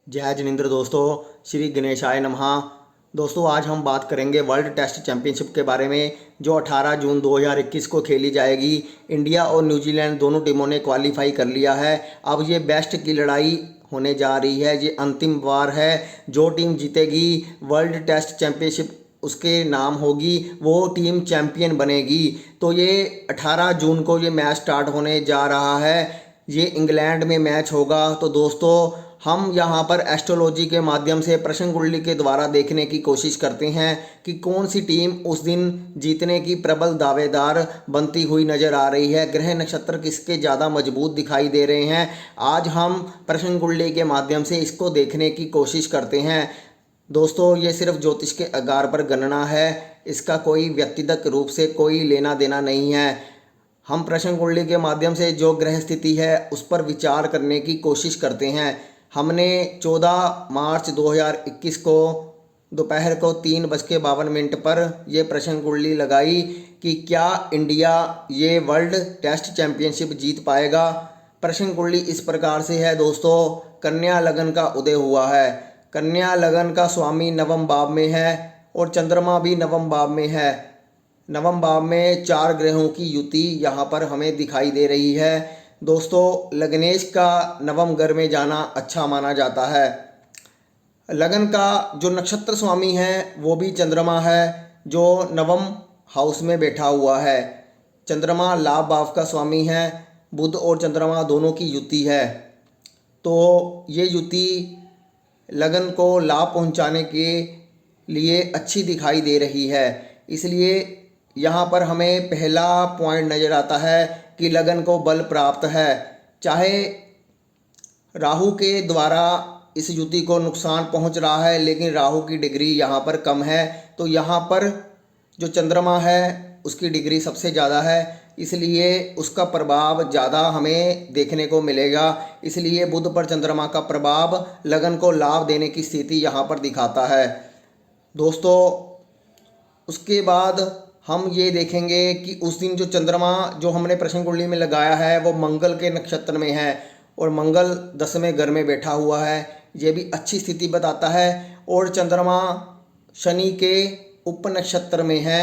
जय जिनेंद्र दोस्तों, श्री गणेशाय नमः। दोस्तों, आज हम बात करेंगे वर्ल्ड टेस्ट चैंपियनशिप के बारे में जो 18 जून 2021 को खेली जाएगी। इंडिया और न्यूजीलैंड दोनों टीमों ने क्वालिफाई कर लिया है। अब ये बेस्ट की लड़ाई होने जा रही है। ये अंतिम बार है। जो टीम जीतेगी वर्ल्ड टेस्ट चैंपियनशिप उसके नाम होगी, वो टीम चैंपियन बनेगी। तो ये 18 जून को ये मैच स्टार्ट होने जा रहा है। ये इंग्लैंड में मैच होगा। तो दोस्तों, हम यहाँ पर एस्ट्रोलॉजी के माध्यम से प्रश्न कुंडली के द्वारा देखने की कोशिश करते हैं कि कौन सी टीम उस दिन जीतने की प्रबल दावेदार बनती हुई नजर आ रही है। ग्रह नक्षत्र किसके ज़्यादा मजबूत दिखाई दे रहे हैं, आज हम प्रश्न कुंडली के माध्यम से इसको देखने की कोशिश करते हैं। दोस्तों, ये सिर्फ ज्योतिष के आधार पर गणना है। इसका कोई व्यक्तिगत रूप से कोई लेना देना नहीं है। हम प्रश्न कुंडली के माध्यम से जो ग्रह स्थिति है उस पर विचार करने की कोशिश करते हैं। हमने 14 मार्च 2021 को दोपहर को 3:52 पर यह प्रश्न कुंडली लगाई कि क्या इंडिया ये वर्ल्ड टेस्ट चैंपियनशिप जीत पाएगा। प्रश्न कुंडली इस प्रकार से है दोस्तों। कन्या लगन का उदय हुआ है। कन्या लगन का स्वामी नवम भाव में है और चंद्रमा भी नवम भाव में है। नवम भाव में 4 ग्रहों की युति यहाँ पर हमें दिखाई दे रही है। दोस्तों, लग्नेश का नवम घर में जाना अच्छा माना जाता है। लगन का जो नक्षत्र स्वामी है वो भी चंद्रमा है, जो नवम हाउस में बैठा हुआ है। चंद्रमा लाभ भाव का स्वामी है। बुध और चंद्रमा दोनों की युति है। तो ये युति लगन को लाभ पहुंचाने के लिए अच्छी दिखाई दे रही है। इसलिए यहाँ पर हमें पहला पॉइंट नज़र आता है कि लगन को बल प्राप्त है। चाहे राहु के द्वारा इस युति को नुकसान पहुँच रहा है, लेकिन राहु की डिग्री यहाँ पर कम है। तो यहाँ पर जो चंद्रमा है उसकी डिग्री सबसे ज़्यादा है, इसलिए उसका प्रभाव ज़्यादा हमें देखने को मिलेगा। इसलिए बुध पर चंद्रमा का प्रभाव लगन को लाभ देने की स्थिति यहाँ पर दिखाता है। दोस्तों, उसके बाद हम ये देखेंगे कि उस दिन जो चंद्रमा जो हमने प्रश्न कुंडली में लगाया है वो मंगल के नक्षत्र में है और मंगल 10वें घर में बैठा हुआ है। ये भी अच्छी स्थिति बताता है। और चंद्रमा शनि के उप नक्षत्र में है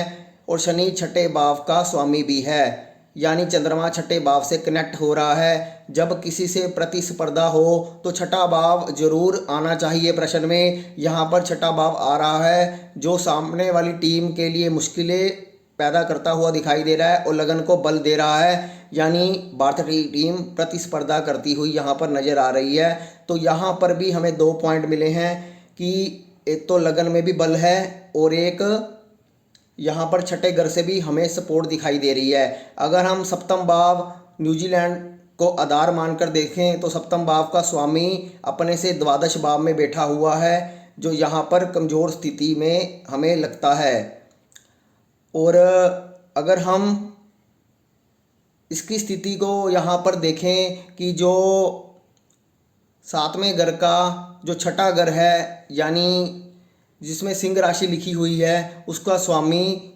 और शनि छठे भाव का स्वामी भी है, यानी चंद्रमा छठे भाव से कनेक्ट हो रहा है। जब किसी से प्रतिस्पर्धा हो तो छठा भाव जरूर आना चाहिए प्रश्न में। यहाँ पर छठा भाव आ रहा है, जो सामने वाली टीम के लिए मुश्किलें पैदा करता हुआ दिखाई दे रहा है और लगन को बल दे रहा है, यानी भारतीय टीम प्रतिस्पर्धा करती हुई यहाँ पर नज़र आ रही है। तो यहाँ पर भी हमें 2 पॉइंट मिले हैं कि एक तो लगन में भी बल है और एक यहाँ पर छठे घर से भी हमें सपोर्ट दिखाई दे रही है। अगर हम सप्तम भाव न्यूजीलैंड को आधार मानकर देखें तो सप्तम भाव का स्वामी अपने से द्वादश भाव में बैठा हुआ है, जो यहाँ पर कमज़ोर स्थिति में हमें लगता है। और अगर हम इसकी स्थिति को यहाँ पर देखें कि जो 7वें घर का जो छठा घर है, यानी जिसमें सिंह राशि लिखी हुई है, उसका स्वामी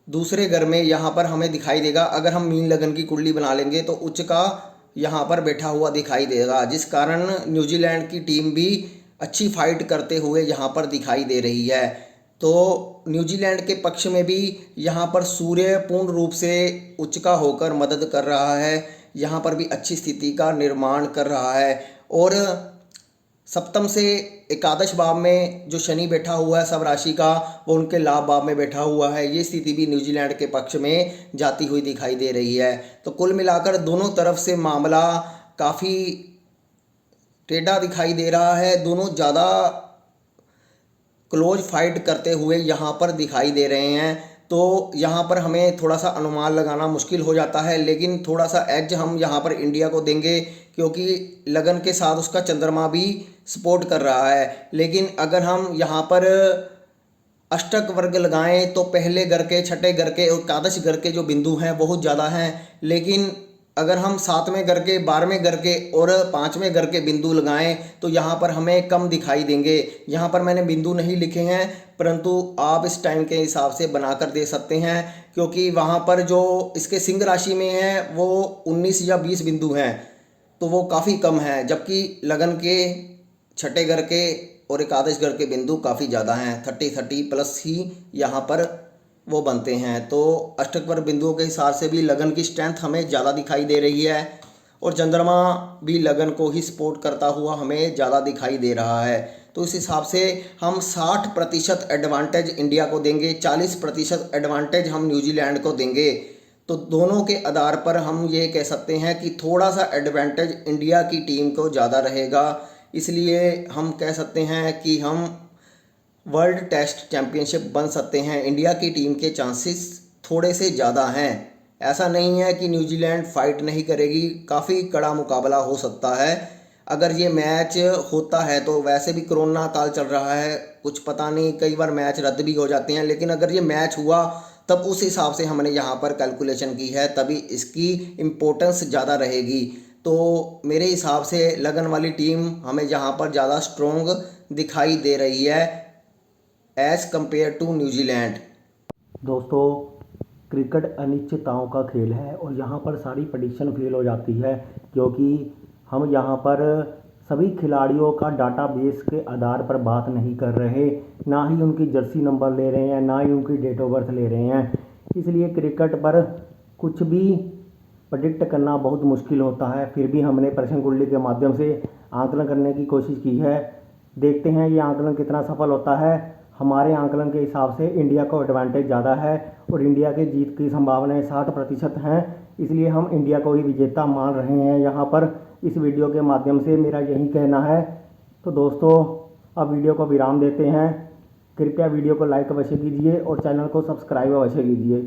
दूसरे घर में यहाँ पर हमें दिखाई देगा। अगर हम मीन लगन की कुंडली बना लेंगे तो उच्च का यहाँ पर बैठा हुआ दिखाई देगा, जिस कारण न्यूजीलैंड की टीम भी अच्छी फाइट करते हुए यहाँ पर दिखाई दे रही है। तो न्यूजीलैंड के पक्ष में भी यहाँ पर सूर्य पूर्ण रूप से उच्च का होकर मदद कर रहा है, यहाँ पर भी अच्छी स्थिति का निर्माण कर रहा है। और सप्तम से एकादश भाव में जो शनि बैठा हुआ है सब राशि का, वो उनके लाभ भाव में बैठा हुआ है। ये स्थिति भी न्यूजीलैंड के पक्ष में जाती हुई दिखाई दे रही है। तो कुल मिलाकर दोनों तरफ से मामला काफ़ी टेढ़ा दिखाई दे रहा है। दोनों ज़्यादा क्लोज फाइट करते हुए यहाँ पर दिखाई दे रहे हैं। तो यहाँ पर हमें थोड़ा सा अनुमान लगाना मुश्किल हो जाता है, लेकिन थोड़ा सा एज हम यहाँ पर इंडिया को देंगे, क्योंकि लगन के साथ उसका चंद्रमा भी सपोर्ट कर रहा है। लेकिन अगर हम यहाँ पर अष्टक वर्ग लगाएं तो पहले घर के, छठे घर के और एकादश घर के जो बिंदु हैं बहुत ज़्यादा हैं। लेकिन अगर हम 7वें घर के, 12वें घर के और 5वें घर के बिंदु लगाएं तो यहाँ पर हमें कम दिखाई देंगे। यहाँ पर मैंने बिंदु नहीं लिखे हैं, परंतु आप इस टाइम के हिसाब से बनाकर दे सकते हैं, क्योंकि वहाँ पर जो इसके सिंह राशि में है वो 19 या 20 बिंदु हैं, तो वो काफ़ी कम है। जबकि लगन के छठे घर के और एकादश घर के बिंदु काफ़ी ज़्यादा हैं, 30 प्लस ही यहाँ पर वो बनते हैं। तो अष्टक पर बिंदुओं के हिसाब से भी लगन की स्ट्रेंथ हमें ज़्यादा दिखाई दे रही है और चंद्रमा भी लगन को ही सपोर्ट करता हुआ हमें ज़्यादा दिखाई दे रहा है। तो इस हिसाब से हम 60% एडवांटेज इंडिया को देंगे, 40% एडवांटेज हम न्यूजीलैंड को देंगे। तो दोनों के आधार पर हम ये कह सकते हैं कि थोड़ा सा एडवांटेज इंडिया की टीम को ज़्यादा रहेगा। इसलिए हम कह सकते हैं कि हम वर्ल्ड टेस्ट चैम्पियनशिप बन सकते हैं। इंडिया की टीम के चांसेस थोड़े से ज़्यादा हैं। ऐसा नहीं है कि न्यूजीलैंड फाइट नहीं करेगी, काफ़ी कड़ा मुकाबला हो सकता है। अगर ये मैच होता है तो वैसे भी कोरोना काल चल रहा है, कुछ पता नहीं, कई बार मैच रद्द भी हो जाते हैं, लेकिन अगर ये मैच हुआ तब उस हिसाब से हमने यहाँ पर कैलकुलेशन की है, तभी इसकी इम्पोर्टेंस ज़्यादा रहेगी। तो मेरे हिसाब से लगन वाली टीम हमें यहाँ पर ज़्यादा स्ट्रॉन्ग दिखाई दे रही है एज़ कंपेयर टू न्यूजीलैंड। दोस्तों, क्रिकेट अनिश्चितताओं का खेल है और यहाँ पर सारी प्रेडिक्शन फेल हो जाती है, क्योंकि हम यहाँ पर सभी खिलाड़ियों का डाटाबेस के आधार पर बात नहीं कर रहे, ना ही उनकी जर्सी नंबर ले रहे हैं, ना ही उनकी डेट ऑफ बर्थ ले रहे हैं। इसलिए क्रिकेट पर कुछ भी प्रेडिक्ट करना बहुत मुश्किल होता है। फिर भी हमने प्रश्न कुंडली के माध्यम से आंकलन करने की कोशिश की है। देखते हैं ये आंकलन कितना सफल होता है। हमारे आंकलन के हिसाब से इंडिया को एडवांटेज ज़्यादा है और इंडिया के जीत की संभावनाएं 60% हैं। इसलिए हम इंडिया को ही विजेता मान रहे हैं यहाँ पर। इस वीडियो के माध्यम से मेरा यही कहना है। तो दोस्तों, अब वीडियो को विराम देते हैं। कृपया वीडियो को लाइक अवश्य कीजिए और चैनल को सब्सक्राइब अवश्य कीजिए।